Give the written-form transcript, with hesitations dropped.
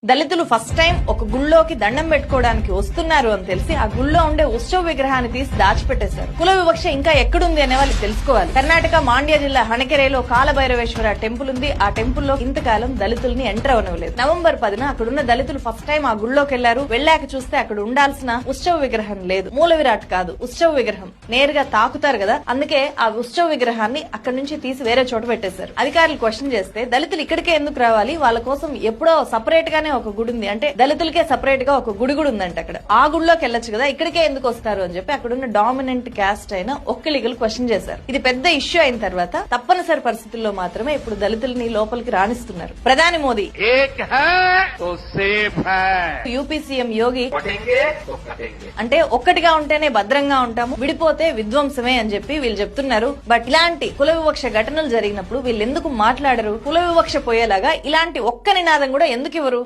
దళితులు first time ఒక గుళ్ళోకి దండం పెట్టుకోవడానికి వస్తున్నారు అని తెలిసి ఆ గుళ్ళో ఉండే ఉత్సవ విగ్రహాన్ని తీసి దాచిపెట్టేశారు. కుల వివక్ష ఇంకా ఎక్కడుంది అనే వాళ్ళు తెలుసుకోవాలి. కర్ణాటక మాండ్య జిల్లా హణకెరేలో కాలభైరవేశ్వర టెంపుల్ ఉంది. ఆ టెంపుల్ లో ఇంతకాలం దళితుల్ని ఎంటర్ అవనవలేదు. నవంబర్ 10న అక్కడున్న దళితులు ఫస్ట్ టైం ఆ గుళ్ళోకి వెళ్లారు. వెళ్ళాక చూస్తే అక్కడ ఉండాల్సిన ఉత్సవ విగ్రహం లేదు. మూల విరాట్ కాదు, ఉత్సవ విగ్రహం. నేరుగా తాకుతారు కదా, అందుకే ఆ ఉత్సవ విగ్రహాన్ని అక్కడి నుంచి తీసి వేరే చోట పెట్టేశారు. అధికారులు క్వశ్చన్ చేస్తే దళితులు ఇక్కడికే ఎందుకు రావాలి, వాళ్ళ కోసం ఎప్పుడో సపరేట్ గానే ఒక గుడి ఉంది, అంటే దళితులకే సపరేట్ గా ఒక గుడి కూడా ఉందంట అక్కడ. ఆ గుడిలోకి వెళ్ళొచ్చు కదా, ఇక్కడికే ఎందుకు వస్తారు అని చెప్పి అక్కడున్న డామినెంట్ క్యాస్ట్ అయిన ఒక్కలిగలు క్వశ్చన్ చేశారు. ఇది పెద్ద ఇష్యూ అయిన తర్వాత తప్పనిసరి పరిస్థితుల్లో మాత్రమే ఇప్పుడు దళితుల్ని లోపలికి రాణిస్తున్నారు. ప్రధాని మోదీ యూపీ సీఎం యోగి అంటే ఒక్కటిగా ఉంటేనే భద్రంగా ఉంటాము, విడిపోతే విధ్వంసమే అని చెప్పి వీళ్ళు చెప్తున్నారు. బట్ ఇలాంటి కుల వివక్ష ఘటనలు జరిగినప్పుడు వీళ్ళు ఎందుకు మాట్లాడరు? కుల వివక్ష పోయేలాగా ఇలాంటి ఒక్క నినాదం కూడా ఎందుకు ఇవ్వరు?